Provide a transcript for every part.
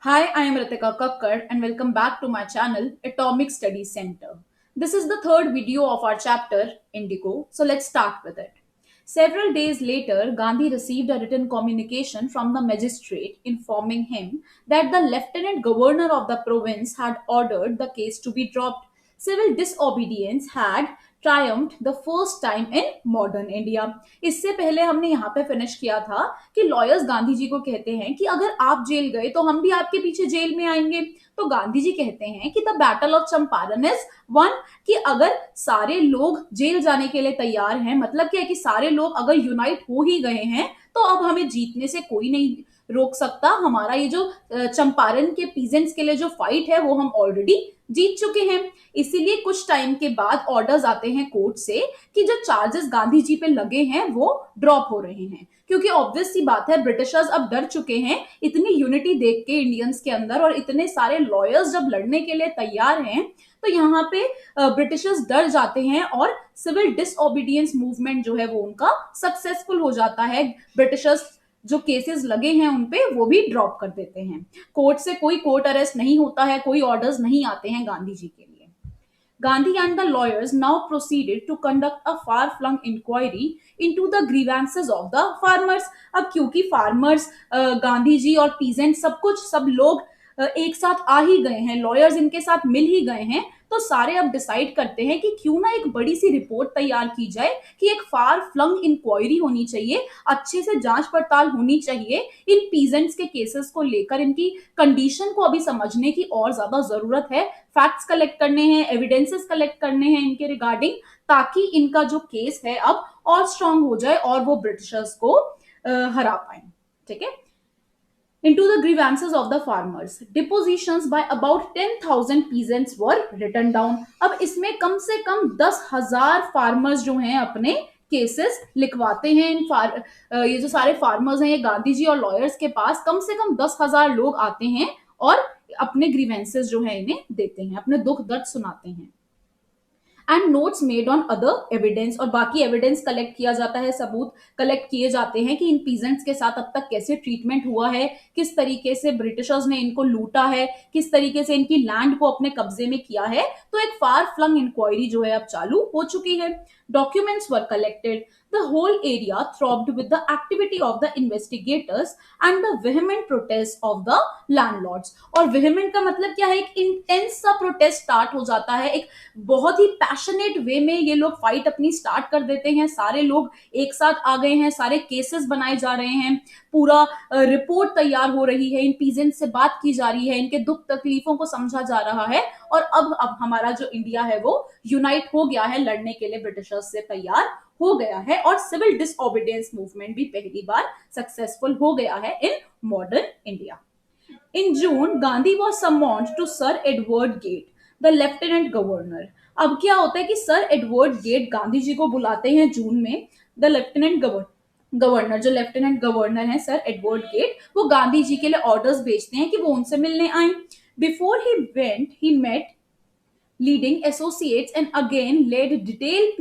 Hi, I am Ritika Kakkar and welcome back to my channel Atomic Studies Center. This is the third video of our chapter Indigo, so let's start with it. Several days later, Gandhi received a written communication from the magistrate informing him that the lieutenant governor of the province had ordered the case to be dropped. Civil disobedience had triumphed the first time in modern India. इससे पहले हमने यहाँ पे finish किया था कि lawyers Gandhi ji को कहते हैं कि अगर आप जेल गए तो हम भी आपके पीछे जेल में आएंगे। तो गांधी जी कहते हैं कि the battle of Champaran is one, कि अगर सारे लोग जेल जाने के लिए तैयार हैं, मतलब क्या है कि सारे लोग अगर यूनाइट हो ही गए हैं तो अब हमें जीतने से कोई नहीं रोक सकता। हमारा ये जो चंपारण के पीजेंट्स के लिए जो फाइट है वो हम ऑलरेडी जीत चुके हैं। इसीलिए कुछ टाइम के बाद ऑर्डर्स आते हैं कोर्ट से कि जो चार्जेस गांधी जी पे लगे हैं वो ड्रॉप हो रहे हैं, क्योंकि ऑब्वियस सी बात है ब्रिटिशर्स अब डर चुके हैं। इतनी यूनिटी देख के इंडियंस के अंदर और इतने सारे लॉयर्स जब लड़ने के लिए तैयार हैं तो यहाँ पे ब्रिटिशर्स डर जाते हैं और सिविल डिसओबीडियंस मूवमेंट जो है वो उनका सक्सेसफुल हो जाता है। ब्रिटिशर्स जो केसेस लगे हैं उनपे वो भी ड्रॉप कर देते हैं। कोर्ट से कोई कोर्ट अरेस्ट नहीं होता है, कोई ऑर्डर्स नहीं आते हैं गांधी जी के लिए। Gandhi and the lawyers now proceeded to conduct a far-flung inquiry into the grievances of the farmers. अब क्योंकि farmers, गांधी जी और peasants सब लोग एक साथ आ ही गए हैं, लॉयर्स इनके साथ मिल ही गए हैं, तो सारे अब डिसाइड करते हैं कि क्यों ना एक बड़ी सी रिपोर्ट तैयार की जाए कि एक फार फ्लंग इंक्वायरी होनी चाहिए, अच्छे से जांच पड़ताल होनी चाहिए इन पीजेंट्स के केसेस को लेकर। इनकी कंडीशन को अभी समझने की और ज्यादा जरूरत है। फैक्ट्स कलेक्ट करने हैं, एविडेंसेस कलेक्ट करने हैं इनके रिगार्डिंग, ताकि इनका जो केस है अब और स्ट्रांग हो जाए और वो ब्रिटिशर्स को हरा पाए। ठीक है। Into the grievances of the farmers, depositions by about 10,000 peasants were written down. अब इसमें कम से कम 10,000 फार्मर्स जो हैं अपने केसेस लिखवाते हैं। ये जो सारे फार्मर्स हैं ये गांधी जी और लॉयर्स के पास कम से कम 10,000 लोग आते हैं और अपने ग्रीवेंसेस जो है इन्हें देते हैं, अपने दुख दर्द सुनाते हैं। And notes made on other evidence, और बाकी एविडेंस कलेक्ट किया जाता है, सबूत कलेक्ट किए जाते हैं कि इन पीजेंट्स के साथ अब तक कैसे ट्रीटमेंट हुआ है, किस तरीके से ब्रिटिशर्स ने इनको लूटा है, किस तरीके से इनकी लैंड को अपने कब्जे में किया है। तो एक फार फ्लंग इंक्वायरी जो है अब चालू हो चुकी है। Documents were collected, the whole area throbbed with the activity of the investigators and the vehement protest of the landlords। और vehement का मतलब क्या है, एक इंटेंस सा प्रोटेस्ट स्टार्ट हो जाता है, एक बहुत ही पैशनेट वे में ये लोग फाइट अपनी स्टार्ट कर देते हैं। सारे लोग एक साथ आ गए हैं, सारे केसेस बनाए जा रहे हैं, पूरा रिपोर्ट तैयार हो रही है, इन पीजेंट से बात की जा रही है, इनके दुख तकलीफों को समझा जा रहा है। और अब हमारा जो इंडिया है वो यूनाइट हो गया है, लड़ने के लिए ब्रिटिशर्स से तैयार हो गया है, और सिविल डिसओबीडियंस मूवमेंट भी पहली बार सक्सेसफुल हो गया है in modern India. In June, Gandhi was summoned to Sir Edward Gate, the Lieutenant Governor. अब क्या होता है कि sir Edward gate Gandhi ji को बुलाते हैं जून में। द लेफ्टिनेंट गवर्नर, जो लेफ्टिनेंट गवर्नर है सर एडवर्ड गेट, वो गांधी जी के लिए ऑर्डर्स भेजते हैं कि वो उनसे मिलने आए। Before he went he met leading associates and again laid detailed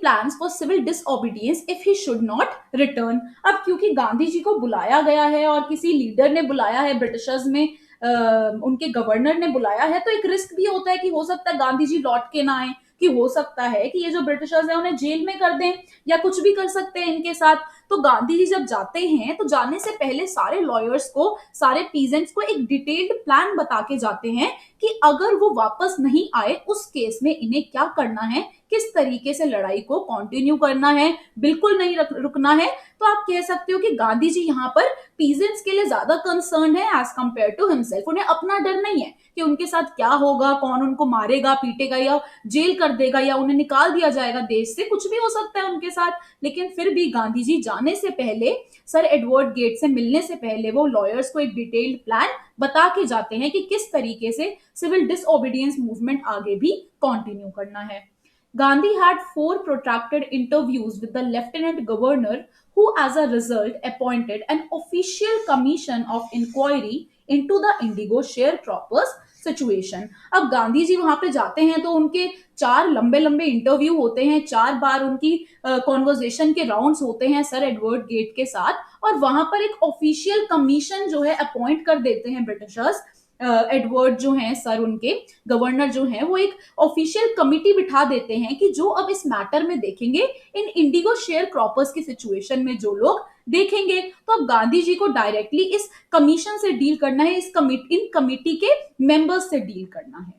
plans for civil disobedience if he should not return। अब क्योंकि गांधी जी को बुलाया गया है और किसी लीडर ने बुलाया है, ब्रिटिशर्स में उनके गवर्नर ने बुलाया है, तो एक रिस्क भी होता है कि हो सकता है गांधी जी लौट के ना आए, कि हो सकता है कि ये जो ब्रिटिशर्स हैं उन्हें जेल में कर दें या कुछ भी कर सकते हैं इनके साथ। तो गांधी जी जब जाते हैं तो जाने से पहले सारे लॉयर्स को, सारे पीजेंट्स को एक डिटेल्ड प्लान बता के जाते हैं कि अगर वो वापस नहीं आए उस केस में इन्हें क्या करना है, किस तरीके से लड़ाई को कंटिन्यू करना है, बिल्कुल नहीं रुकना है। तो आप कह सकते हो कि गांधी जी यहाँ पर पीजेंट्स के लिए ज्यादा कंसर्न है एज कंपेयर टू हिमसेल्फ। उन्हें अपना डर नहीं है कि उनके साथ क्या होगा, कौन उनको मारेगा पीटेगा या जेल कर देगा या उन्हें निकाल दिया जाएगा देश से, कुछ भी हो सकता है उनके साथ। लेकिन फिर भी गांधी जी जाने से पहले, सर एडवर्ड गेट से मिलने से पहले, वो लॉयर्स को एक डिटेल्ड प्लान बता के जाते हैं कि किस तरीके से सिविल डिसओबीडियंस मूवमेंट आगे भी कंटिन्यू करना है। Gandhi had 4 protracted interviews with the lieutenant governor, who as a result appointed an official commission of inquiry into the indigo sharecroppers situation. अब गांधी जी वहां पे जाते हैं तो उनके 4 लंबे लंबे इंटरव्यू होते हैं, 4 बार उनकी कॉन्वर्जेशन के राउंड्स होते हैं सर एडवर्ड गेट के साथ, और वहां पर एक ऑफिशियल कमीशन जो है अपॉइंट कर देते हैं ब्रिटिशर्स। एडवर्ड जो हैं सर, उनके गवर्नर जो हैं, वो एक ऑफिशियल कमिटी बिठा देते हैं कि जो अब इस मैटर में देखेंगे, इन इंडिगो शेयर क्रॉपर्स की सिचुएशन में जो लोग देखेंगे। तो अब गांधी जी को डायरेक्टली इस कमीशन से डील करना है, इन कमिटी के मेंबर्स से डील करना है।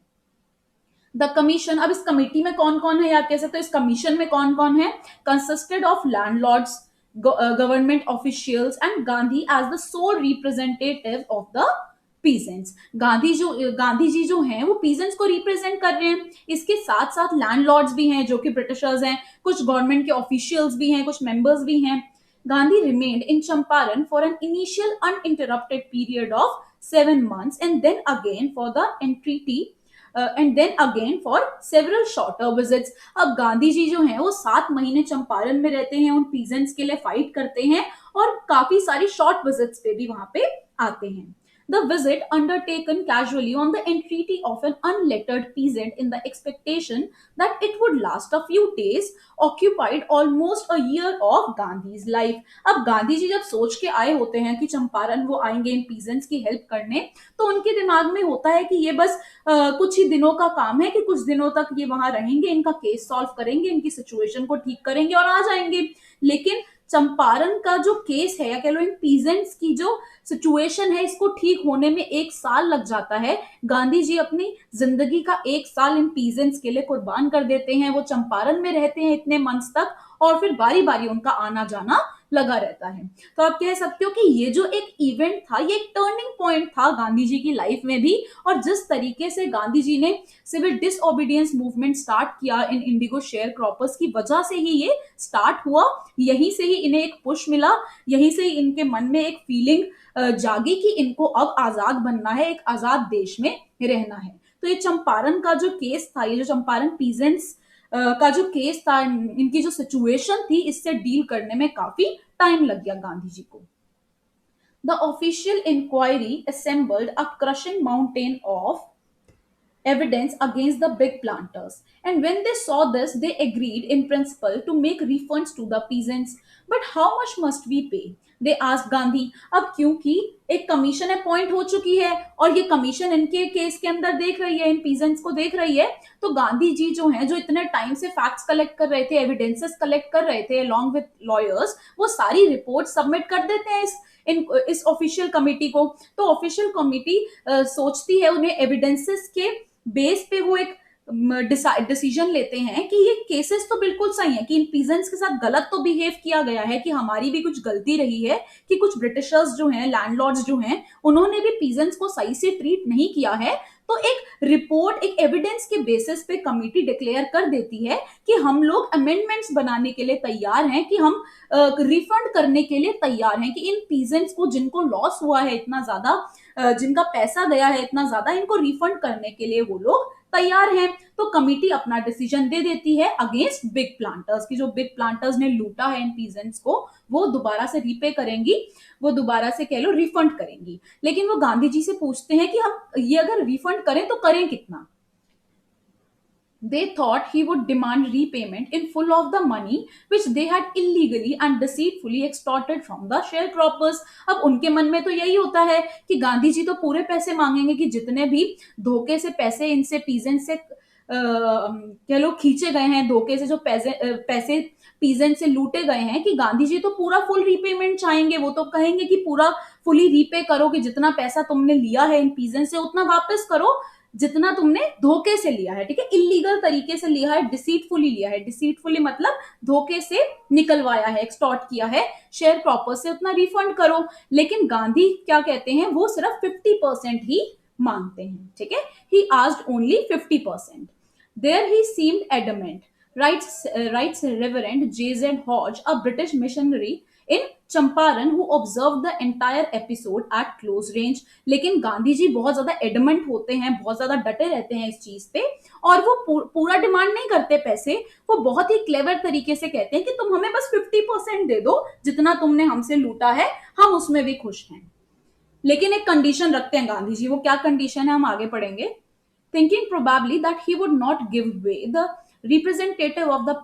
द कमीशन, अब इस कमिटी में कौन कौन है, याद कह सकते हो इस कमीशन में कौन कौन है? Consisted of landlords, government officials and Gandhi as the sole representative of the peasants. Gandhi ji जो हैं वो पीजेंट्स को रिप्रेजेंट कर रहे हैं। इसके साथ साथ लैंडलॉर्ड्स भी हैं जो कि ब्रिटिशर्स हैं, कुछ गवर्नमेंट के ऑफिशियल्स भी हैं, कुछ मेंबर्स भी हैं। Gandhi remained in Champaran for an initial uninterrupted period of 7 months, and then again for several shorter visits. अब गांधी जी जो हैं वो 7 महीने चंपारण में रहते हैं, उन पीजेंट्स के लिए फाइट करते हैं और काफी सारी शॉर्ट विजिट्स पे भी वहां पे आते हैं। The visit, undertaken casually on the entreaty of an unlettered peasant in the expectation that it would last a few days, occupied almost a year of Gandhi's life. अब गांधी जी जब सोच के आए होते हैं कि चंपारण वो आएंगे इन पीजेंट्स की हेल्प करने, तो उनके दिमाग में होता है कि ये बस कुछ ही दिनों का काम है, कि कुछ दिनों तक ये वहां रहेंगे, इनका केस सॉल्व करेंगे, इनकी सिचुएशन को ठीक करेंगे और आ जाएंगे। लेकिन चंपारण का जो केस है, या कह लो इन पीजेंट्स की जो सिचुएशन है, इसको ठीक होने में 1 साल लग जाता है। गांधी जी अपनी जिंदगी का 1 साल इन पीजेंट्स के लिए कुर्बान कर देते हैं। वो चंपारण में रहते हैं इतने मंथ्स तक, और फिर बारी बारी उनका आना जाना लगा रहता है। तो आप कह सकते हो कि ये जो एक इवेंट था, ये एक टर्निंग पॉइंट था गांधी जी की लाइफ में भी। और जिस तरीके से गांधी जी ने सिविल डिसओबीडियंस मूवमेंट स्टार्ट किया इन इंडिगो शेयर क्रॉपर्स की वजह से ही ये स्टार्ट हुआ। यहीं से ही इन्हें एक पुश मिला, यहीं से ही इनके मन में एक फीलिंग जागी कि इनको अब आजाद बनना है, एक आजाद देश में रहना है। तो ये चंपारण का जो केस था, ये जो चंपारण पीजेंट्स का जो केस था, इनकी जो सिचुएशन थी, इससे डील करने में काफी टाइम लग गया गांधी जी को। The official inquiry assembled a crushing mountain of evidence against the big planters, and when they saw this they agreed in principle to make refunds to the peasants. But how much must we pay, they asked Gandhi. अब क्योंकि एक commission appoint हो चुकी है और ये commission इनके case के अंदर देख रही है, इन पीजेंट्स को देख रही है, तो गांधी जी जो हैं, जो इतने टाइम से फैक्ट्स कलेक्ट कर रहे थे, एविडेंसेस कलेक्ट कर रहे थे अलोंग विद लॉयर्स, वो सारी रिपोर्ट सबमिट कर देते हैं इस ऑफिशियल कमिटी को। तो ऑफिशियल कमिटी सोचती है, उन्हें एविडेंसेस के बेस पे वो एक डिसीजन लेते हैं कि ये केसेस तो बिल्कुल सही है, कि इन पीजेंट्स के साथ गलत तो बिहेव किया गया है, कि हमारी भी कुछ गलती रही है, कि कुछ ब्रिटिशर्स जो हैं, लैंडलॉर्ड्स जो हैं, उन्होंने भी पीजेंट्स को सही से ट्रीट नहीं किया है। तो एक रिपोर्ट, एक एविडेंस के बेसिस पे कमिटी डिक्लेयर कर देती है कि हम लोग अमेंडमेंट्स बनाने के लिए तैयार हैं, कि हम रिफंड करने के लिए तैयार हैं, कि इन पीजेंट्स को जिनको लॉस हुआ है इतना ज्यादा, जिनका पैसा गया है इतना ज्यादा, इनको रिफंड करने के लिए वो लोग तैयार हैं। तो कमिटी अपना डिसीजन दे देती है अगेंस्ट बिग प्लांटर्स, की जो बिग प्लांटर्स ने लूटा है इन पीजेंट्स को, वो दोबारा से रीपे करेंगी, वो दोबारा से कह लो रिफंड करेंगी। लेकिन वो गांधी जी से पूछते हैं कि हम ये अगर रिफंड करें तो करें कितना। They thought he would demand repayment in full of the money which they had illegally and deceitfully extorted from the sharecroppers. अब उनके मन में तो यही होता है कि गांधी जी तो पूरे पैसे मांगेंगे, कि जितने भी धोखे से पैसे इनसे पीजेंट से कह लो खींचे गए हैं, धोखे से जो पैसे पीजेंट से लूटे गए हैं, कि गांधी जी तो पूरा फुल रीपेमेंट चाहेंगे। वो तो कहेंगे कि पूरा फुली रीपे करो, कि जितना पैसा तुमने लिया है इन पीजेंट से उतना वापस करो, जितना तुमने धोखे से लिया है, ठीक है, इलीगल तरीके से लिया है, डिसीटफुली लिया है। डिसीटफुली मतलब धोखे से निकलवाया है, एक्सटॉर्ट किया है शेयर क्रॉपर से, उतना रिफंड करो। लेकिन गांधी क्या कहते हैं, वो सिर्फ 50% ही मांगते हैं, ठीक है। He asked only 50%. There he seemed adamant, writes Reverend J.Z. Hodge, a British missionary in Champaran, who observed the entire episode at close range. लेकिन गांधी जी बहुत ज्यादा एडमेंट होते हैं, बहुत ज्यादा डटे रहते हैं इस चीज पे, और वो पूरा डिमांड नहीं करते पैसे। वो बहुत ही क्लेवर तरीके से कहते हैं कि तुम हमें बस 50% दे दो, जितना तुमने हमसे लूटा है हम उसमें भी खुश हैं। लेकिन एक कंडीशन रखते हैं गांधी जी, वो क्या कंडीशन है हम आगे पढ़ेंगे. Thinking probably that he would not give way, the representative of the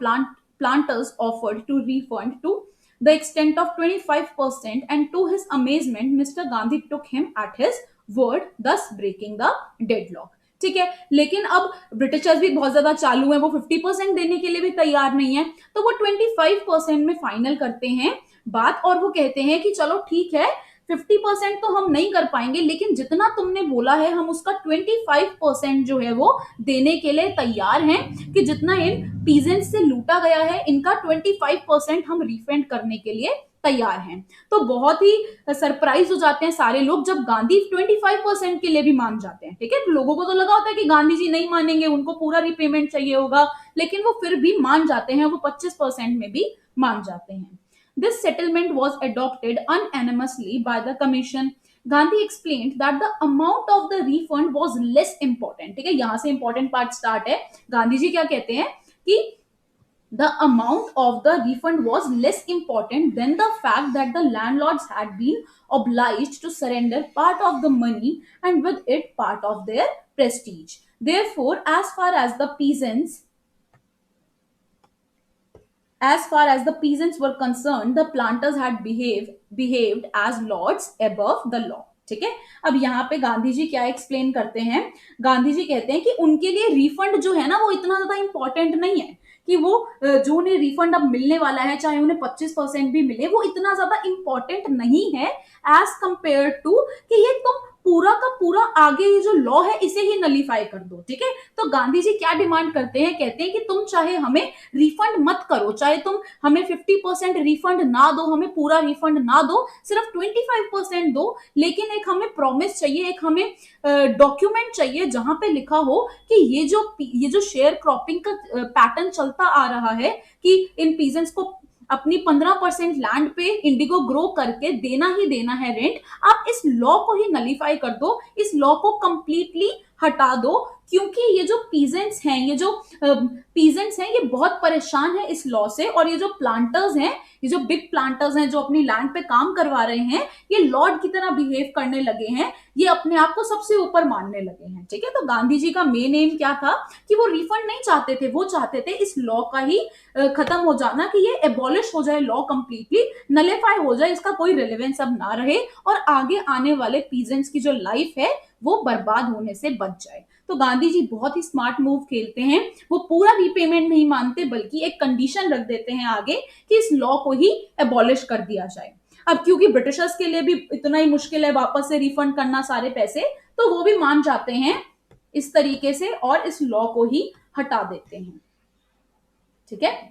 planters offered to refund to the extent of 25%, and to his amazement Mr. Gandhi took him at his word, thus breaking the deadlock. ठीक है, लेकिन अब Britishers भी बहुत ज्यादा चालू हैं, वो 50% देने के लिए भी तैयार नहीं है, तो वो 25% में फाइनल करते हैं बात, और वो कहते हैं कि चलो ठीक है, 50% तो हम नहीं कर पाएंगे, लेकिन जितना तुमने बोला है हम उसका 25% जो है वो देने के लिए तैयार हैं, कि जितना इन पीजेंट से लूटा गया है इनका 25% हम रिफंड करने के लिए तैयार हैं. तो बहुत ही सरप्राइज हो जाते हैं सारे लोग जब गांधी 25% के लिए भी मान जाते हैं. ठीक है, तो लोगों को तो लगा होता है कि गांधी जी नहीं मानेंगे, उनको पूरा रिपेमेंट चाहिए होगा, लेकिन वो फिर भी मान जाते हैं, वो 25% में भी मान जाते हैं. This settlement was adopted unanimously by the commission. Gandhi explained that the amount of the refund was less important. ठीक है, यहां से important part start है. गांधी जी क्या कहते हैं कि the amount of the refund was less important than the fact that the landlords had been obliged to surrender part of the money and with it part of their prestige. Therefore, as far as the peasants were concerned, the planters had behaved as lords above the law. ठीक है, अब यहाँ पे गांधी जी क्या explain करते हैं. गांधी जी कहते हैं कि उनके लिए रिफंड जो है ना वो इतना ज्यादा इंपॉर्टेंट नहीं है, कि वो जो उन्हें रिफंड अब मिलने वाला है चाहे उन्हें 25% भी मिले, वो इतना ज्यादा इंपॉर्टेंट नहीं है एज कंपेयर टू कि ये तुम पूरा का पूरा आगे ये जो लॉ है इसे ही नलीफाई कर दो. ठीक है, तो गांधी जी क्या डिमांड करते हैं, कहते हैं कि तुम चाहे हमें रिफंड मत करो, चाहे तुम हमें 50% रिफंड ना दो, हमें पूरा रिफंड ना दो, सिर्फ 25% दो, लेकिन एक हमें प्रॉमिस चाहिए, एक हमें डॉक्यूमेंट चाहिए जहां पे लिखा हो कि ये जो शेयर क्रॉपिंग का पैटर्न चलता आ रहा है, कि इन पीजेंट्स को अपनी 15% लैंड पे इंडिगो ग्रो करके देना ही देना है रेंट, आप इस लॉ को ही नलीफाई कर दो, इस लॉ को कंप्लीटली हटा दो, क्योंकि ये जो पीजेंट्स हैं, ये बहुत परेशान है इस लॉ से, और ये जो प्लांटर्स हैं, ये जो बिग प्लांटर्स हैं जो अपनी लैंड पे काम करवा रहे हैं, ये लॉर्ड की तरह बिहेव करने लगे हैं, ये अपने आप को सबसे ऊपर मानने लगे हैं. ठीक है, तो गांधी जी का मेन एम क्या था कि वो रिफंड नहीं चाहते थे, वो चाहते थे इस लॉ का ही खत्म हो जाना, कि ये एबॉलिश हो जाए, लॉ कंप्लीटली नलिफाई हो जाए, इसका कोई रिलेवेंस अब ना रहे, और आगे आने वाले पीजेंट्स की जो लाइफ है वो बर्बाद होने से बच जाए. तो गांधी जी बहुत ही स्मार्ट मूव खेलते हैं, वो पूरा रीपेमेंट नहीं मानते, बल्कि एक कंडीशन रख देते हैं आगे कि इस लॉ को ही एबॉलिश कर दिया जाए. अब क्योंकि ब्रिटिशर्स के लिए भी इतना ही मुश्किल है वापस से रिफंड करना सारे पैसे, तो वो भी मान जाते हैं इस तरीके से और इस लॉ को ही हटा देते हैं. ठीक है,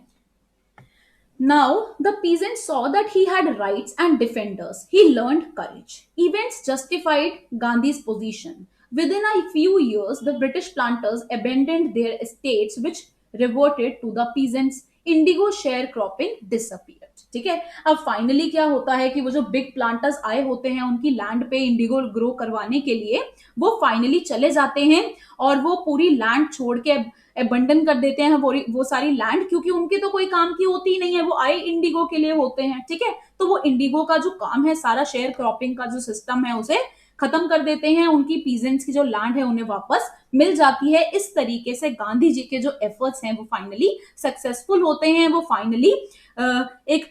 now the peasant saw that he had rights and defenders. He learned courage. Events justified Gandhi's position. Within a few years, the British planters abandoned their estates, which reverted to the peasants. Indigo sharecropping disappeared. ठीक है, अब finally क्या होता है कि वो जो big planters आए होते हैं उनकी लैंड पे इंडिगो ग्रो करवाने के लिए, वो फाइनली चले जाते हैं, और वो पूरी लैंड छोड़ के अबंडन कर देते हैं वो सारी लैंड, क्योंकि उनके तो कोई काम की होती ही नहीं है, वो आए इंडिगो के लिए होते हैं. ठीक है, तो वो इंडिगो का जो काम है, सारा शेयर क्रॉपिंग का जो सिस्टम है, उसे खत्म कर देते हैं, उनकी पीजेंट्स की जो लैंड है उन्हें वापस मिल जाती है. इस तरीके से गांधी जी के जो एफर्ट्स हैं वो फाइनली सक्सेसफुल होते हैं, वो फाइनली एक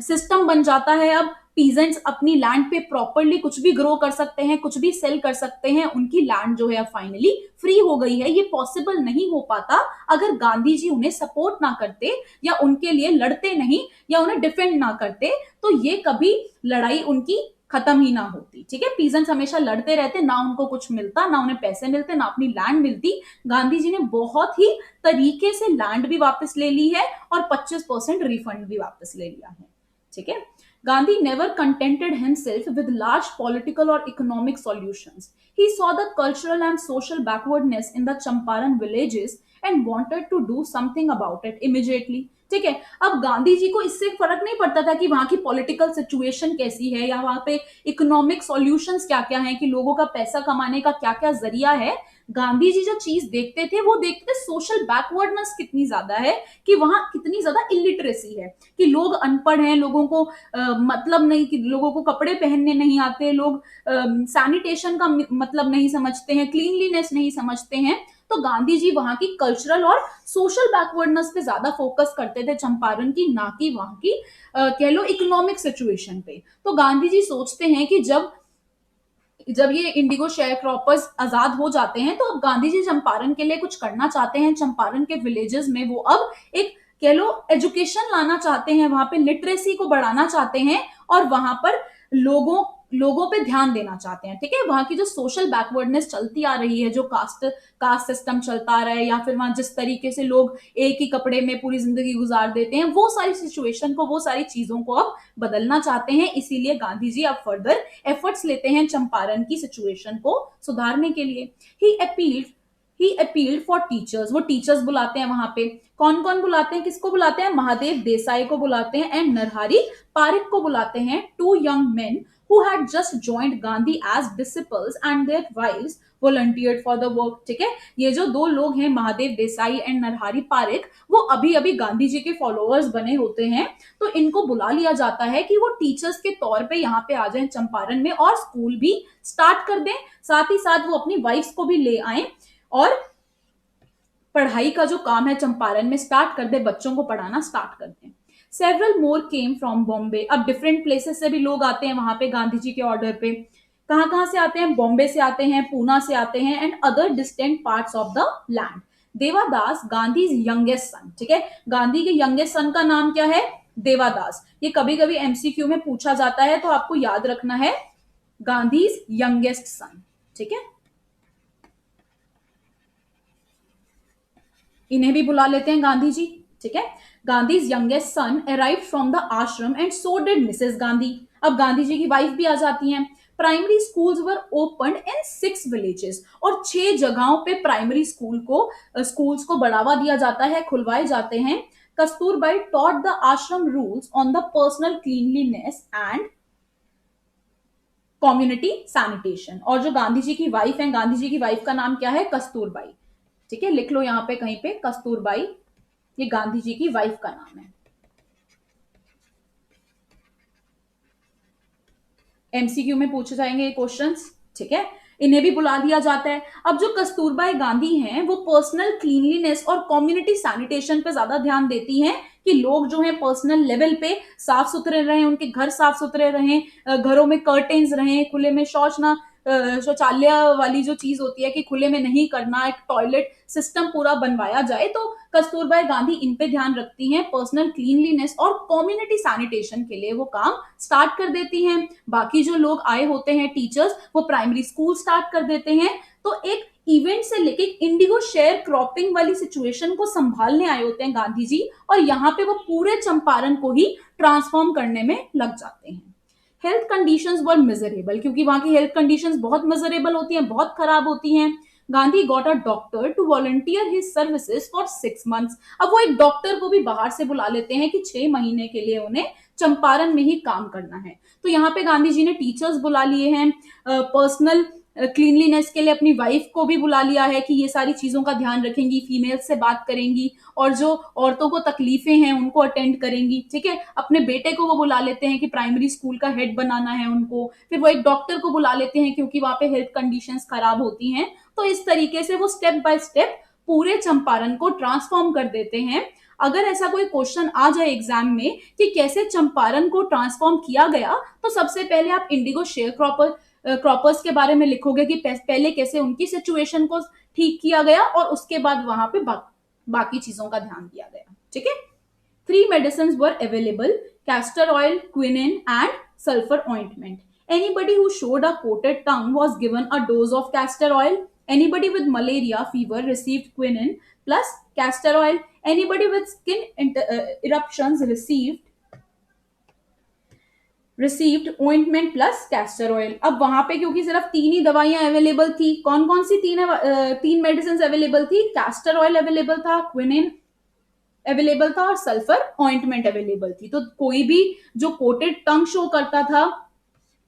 सिस्टम बन जाता है. अब पीजेंट्स अपनी लैंड पे प्रॉपरली कुछ भी ग्रो कर सकते हैं, कुछ भी सेल कर सकते हैं, उनकी लैंड जो है अब फाइनली फ्री हो गई है. ये पॉसिबल नहीं हो पाता अगर गांधी जी उन्हें सपोर्ट ना करते, या उनके लिए लड़ते नहीं, या उन्हें डिफेंड ना करते, तो ये कभी लड़ाई उनकी खत्म ही ना होती. ठीक है, पीजेंट्स हमेशा लड़ते रहते, ना उनको कुछ मिलता, ना उन्हें पैसे मिलते, ना अपनी लैंड मिलती. गांधी जी ने बहुत ही तरीके से लैंड भी वापस ले ली है और 25% रिफंड भी वापस ले लिया है. ठीक है, Gandhi never contented himself with large political or economic solutions. He saw the cultural and social backwardness in the Champaran villages and wanted to do something about it immediately. ठीक है। अब गांधी जी को इससे फर्क नहीं पड़ता था कि वहां की पॉलिटिकल सिचुएशन कैसी है या वहां पे इकोनॉमिक सॉल्यूशंस क्या क्या हैं, कि लोगों का पैसा कमाने का क्या क्या जरिया है। गांधी जी जो चीज देखते थे वो देखते थे सोशल बैकवर्डनेस कितनी ज्यादा है, कि वहां कितनी ज्यादा इलिटरेसी है, कि लोग अनपढ़ हैं, लोगों को मतलब नहीं, कि लोगों को कपड़े पहनने नहीं आते, लोग सैनिटेशन का मतलब नहीं समझते हैं, क्लीनलीनेस नहीं समझते हैं। तो गांधी जी वहां की कल्चरल और सोशल बैकवर्डनेस पे ज्यादा फोकस करते थे चंपारण की, ना कि वहां की कह लो इकोनॉमिक सिचुएशन पे। तो गांधी जी सोचते हैं कि जब जब ये इंडिगो शेयर क्रॉपर्स आजाद हो जाते हैं, तो अब गांधी जी चंपारण के लिए कुछ करना चाहते हैं। चंपारण के विलेजेस में वो अब एक कह लो एजुकेशन लाना चाहते हैं, वहां पे लिटरेसी को बढ़ाना चाहते हैं, और वहां पर लोगों लोगों पे ध्यान देना चाहते हैं। ठीक है, वहां की जो सोशल बैकवर्डनेस चलती आ रही है, जो कास्ट कास्ट सिस्टम चलता आ रहा है, या फिर वहां जिस तरीके से लोग एक ही कपड़े में पूरी जिंदगी गुजार देते हैं, वो सारी सिचुएशन को, वो सारी चीजों को अब बदलना चाहते हैं। इसीलिए गांधी जी अब फर्दर एफर्ट्स लेते हैं चंपारण की सिचुएशन को सुधारने के लिए। ही अपील्ड फॉर टीचर्स, वो टीचर्स बुलाते हैं वहां पे। कौन कौन बुलाते हैं, किसको बुलाते हैं? महादेव देसाई को बुलाते हैं एंड नरहरि पारिक को बुलाते हैं, two young men who had just joined Gandhi as disciples and their wives volunteered for the work। ठीक है, ये जो दो लोग हैं महादेव देसाई एंड नरहरि पारिक, वो अभी अभी गांधी जी के फॉलोअर्स बने होते हैं। तो इनको बुला लिया जाता है कि वो टीचर्स के तौर पे यहाँ पे आ जाएं चंपारण में, और स्कूल भी स्टार्ट कर दें, साथ ही साथ वो अपनी वाइफ्स को भी ले आए और पढ़ाई का जो काम है चंपारण में स्टार्ट कर दे, बच्चों को पढ़ाना स्टार्ट कर दें। Several more came from Bombay, अब डिफरेंट प्लेसेस से भी लोग आते हैं वहां पे गांधी जी के ऑर्डर पे। कहां कहां से आते हैं? बॉम्बे से आते हैं, पूना से आते हैं, and other distant parts of the land. Devadas Gandhi youngest son, ठीक है, गांधी के यंगेस्ट सन का नाम क्या है? देवादास। ये कभी कभी एमसीक्यू में पूछा जाता है, तो आपको याद रखना है गांधी यंगेस्ट सन। ठीक है, इन्हें भी बुला लेते हैं गांधी जी। ठीक है, Gandhi youngest son arrived from the ashram and so did Mrs Gandhi. अब गांधी जी की वाइफ भी आ जाती हैं। Primary schools were opened in 6 villages, और 6 जगहों पे प्राइमरी स्कूल्स को बढ़ावा दिया जाता है, खुलवाए जाते हैं। कस्तूरबाई टॉट द आश्रम rules on the personal cleanliness and community sanitation. और जो गांधी जी की वाइफ है, गांधी जी की वाइफ का नाम क्या है? कस्तूरबाई। ठीक है, लिख लो यहां पे कहीं पे कस्तूरबाई, ये गांधी जी की वाइफ का नाम है। एमसीक्यू में पूछे जाएंगे क्वेश्चंस। ठीक है, इन्हें भी बुला दिया जाता है। अब जो कस्तूरबाई गांधी हैं, वो पर्सनल क्लीनलीनेस और कम्युनिटी सैनिटेशन पे ज्यादा ध्यान देती हैं, कि लोग जो हैं पर्सनल लेवल पे साफ सुथरे रहें, उनके घर साफ सुथरे रहें, घरों में कर्टेन्स रहें, खुले में शौच ना शौचालय वाली जो चीज होती है कि खुले में नहीं करना, एक टॉयलेट सिस्टम पूरा बनवाया जाए। तो कस्तूरबाई गांधी इन पे ध्यान रखती हैं, पर्सनल क्लीनलीनेस और कम्युनिटी सैनिटेशन के लिए वो काम स्टार्ट कर देती हैं। बाकी जो लोग आए होते हैं टीचर्स, वो प्राइमरी स्कूल स्टार्ट कर देते हैं। तो एक इवेंट से लेके इंडिगो शेयर क्रॉपिंग वाली सिचुएशन को संभालने आए होते हैं गांधी जी, और यहाँ पे वो पूरे चंपारण को ही ट्रांसफॉर्म करने में लग जाते हैं। हेल्थ कंडीशंस वर मिजरेबल, क्योंकि वहां की हेल्थ कंडीशंस बहुत मिजरेबल होती हैं, बहुत खराब होती हैं। Gandhi got a doctor to volunteer his services for 6 months। अब वो एक डॉक्टर को भी बाहर से बुला लेते हैं कि 6 महीने के लिए उन्हें चंपारण में ही काम करना है। तो यहाँ पे गांधी जी ने टीचर्स बुला लिए हैं, पर्सनल क्लीनलीनेस के लिए अपनी वाइफ को भी बुला लिया है कि ये सारी चीजों का ध्यान रखेंगी, फीमेल से बात करेंगी, और जो औरतों को तकलीफें हैं उनको अटेंड करेंगी। ठीक है, अपने बेटे को वो बुला लेते हैं कि प्राइमरी स्कूल का हेड बनाना है उनको। फिर वो एक डॉक्टर को बुला लेते हैं क्योंकि वहां पे हेल्थ कंडीशंस खराब होती हैं। तो इस तरीके से वो स्टेप बाय स्टेप पूरे चंपारण को ट्रांसफॉर्म कर देते हैं। अगर ऐसा कोई क्वेश्चन आ जाए एग्जाम में कि कैसे चंपारण को ट्रांसफॉर्म किया गया, तो सबसे पहले आप इंडिगो शेयर क्रॉपर्स के बारे में लिखोगे कि पहले कैसे उनकी सिचुएशन को ठीक किया गया, और उसके बाद वहां पे बाकी चीजों का ध्यान दिया गया। ठीक है, 3 medicines were available: castor oil, quinine, and sulfur ointment. Anybody who showed a coated tongue was given a dose of castor oil. Anybody with malaria fever received quinine plus castor oil. Anybody with skin eruptions received ointment plus castor oil। अब वहां पे क्योंकि सिर्फ 3 ही दवाइयां available थी, कौन कौन सी 3 medicine available थी? कैस्टर ऑयल अवेलेबल था, क्विनिन अवेलेबल था और सल्फर ऑइंटमेंट अवेलेबल थी। तो कोई भी जो कोटेड टंग शो करता था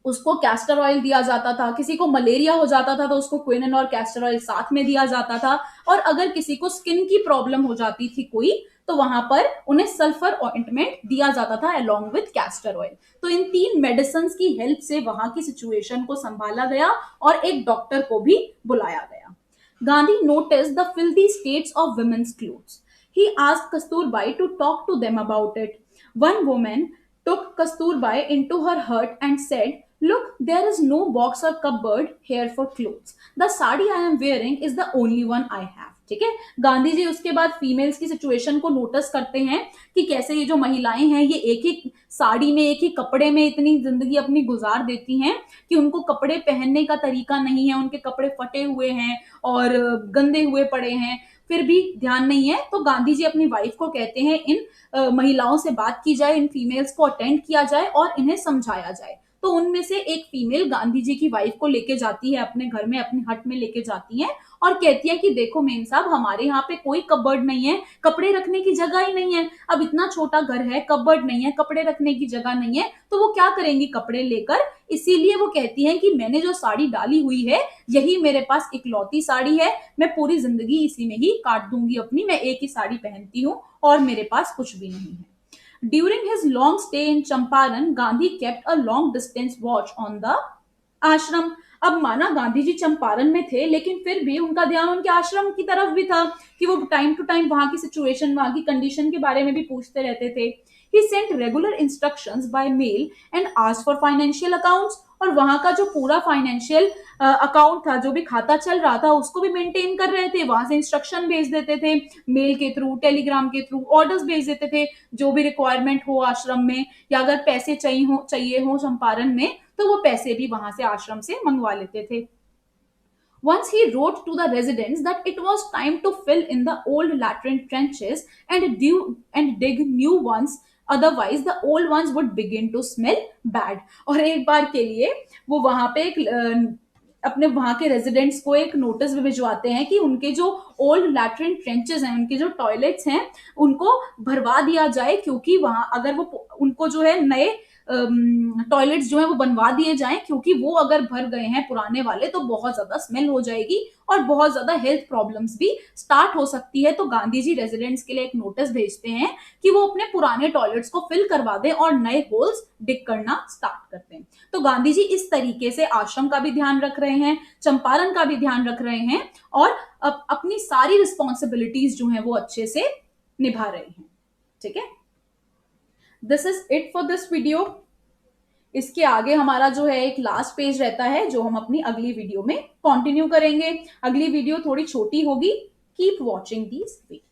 उसको कैस्टर ऑयल दिया जाता था, किसी को मलेरिया हो जाता था तो उसको क्विनन और कैस्टर ऑयल साथ में दिया जाता था, और अगर किसी को स्किन की प्रॉब्लम हो जाती थी कोई, तो वहां पर उन्हें सल्फर ऑइंटमेंट दिया जाता था अलोंग विथ कैस्टर ऑयल। तो इन तीन मेडिसिन की हेल्प से वहां की सिचुएशन को संभाला गया और एक डॉक्टर को भी बुलाया गया। Gandhi noticed the filthy states of women's clothes. He asked Kasturbai to talk to them about it. One woman took Kasturbai into her hut and said, "Look, there is no box or cupboard here for clothes. The sari I am wearing is the only one I have." ठीक है, गांधी जी उसके बाद females की situation को notice करते हैं कि कैसे ये जो महिलाएं हैं ये एक ही साड़ी में, एक ही कपड़े में इतनी जिंदगी अपनी गुजार देती हैं कि उनको कपड़े पहनने का तरीका नहीं है, उनके कपड़े फटे हुए हैं और गंदे हुए पड़े हैं, फिर भी ध्यान नहीं है। तो गांधी जी अपनी वाइफ को कहते हैं इन महिलाओं से बात की जाए, इन फीमेल्स को अटेंड किया जाए और इन्हें समझाया जाए। तो उनमें से एक फीमेल गांधी जी की वाइफ को लेके जाती है अपने घर में, अपनी हट में लेके जाती है और कहती है कि देखो मेम साहब, हमारे यहाँ पे कोई कबर्ड नहीं है, कपड़े रखने की जगह ही नहीं है। अब इतना छोटा घर है, कबर्ड नहीं है, कपड़े रखने की जगह नहीं है, तो वो क्या करेंगी कपड़े लेकर। इसीलिए वो कहती है कि मैंने जो साड़ी डाली हुई है यही मेरे पास इकलौती साड़ी है, मैं पूरी जिंदगी इसी में ही काट दूंगी अपनी, मैं एक ही साड़ी पहनती हूँ और मेरे पास कुछ भी नहीं है। During his long stay in Champaran, Gandhi kept a long distance watch on the आश्रम। अब माना गांधी जी चंपारण में थे, लेकिन फिर भी उनका ध्यान उनके आश्रम की तरफ भी था कि वो टाइम टू टाइम वहां की सिचुएशन, वहां की कंडीशन के बारे में भी पूछते रहते थे। He sent regular instructions by mail and asked for financial accounts, और वहां का जो पूरा फाइनेंशियल अकाउंट था, जो भी खाता चल रहा था, उसको भी मेंटेन कर रहे थे। वहां से इंस्ट्रक्शन भेज देते थे, मेल के थ्रू, टेलीग्राम के थ्रू ऑर्डर्स भेज देते थे, जो भी रिक्वायरमेंट हो आश्रम में, या अगर पैसे चाहिए हो चंपारण में, तो वो पैसे भी वहां से आश्रम से मंगवा लेते थे। Once he wrote to the residents that it was time to fill in the old latrine trenches and dig new ones, otherwise the old ones would begin to smell bad। और एक बार के लिए वो वहां पे अपने वहां के रेजिडेंट्स को एक नोटिस भी भिजवाते हैं कि उनके जो ओल्ड लैट्रिन ट्रेंचेस हैं, उनके जो टॉयलेट्स हैं, उनको भरवा दिया जाए, क्योंकि वहां अगर वो उनको जो है नए टॉयलेट्स जो है वो बनवा दिए जाएं, क्योंकि वो अगर भर गए हैं पुराने वाले तो बहुत ज्यादा स्मेल हो जाएगी और बहुत ज्यादा हेल्थ प्रॉब्लम्स भी स्टार्ट हो सकती है। तो गांधी जी रेजिडेंट्स के लिए एक नोटिस भेजते हैं कि वो अपने पुराने टॉयलेट्स को फिल करवा दें और नए होल्स डिग करना स्टार्ट करते हैं। तो गांधी जी इस तरीके से आश्रम का भी ध्यान रख रहे हैं, चंपारण का भी ध्यान रख रहे हैं और अपनी सारी रिस्पॉन्सिबिलिटीज जो है वो अच्छे से निभा रहे हैं। ठीक है, this is it for this video. इसके आगे हमारा जो है एक लास्ट पेज रहता है, जो हम अपनी अगली वीडियो में कंटिन्यू करेंगे। अगली वीडियो थोड़ी छोटी होगी। Keep watching these video.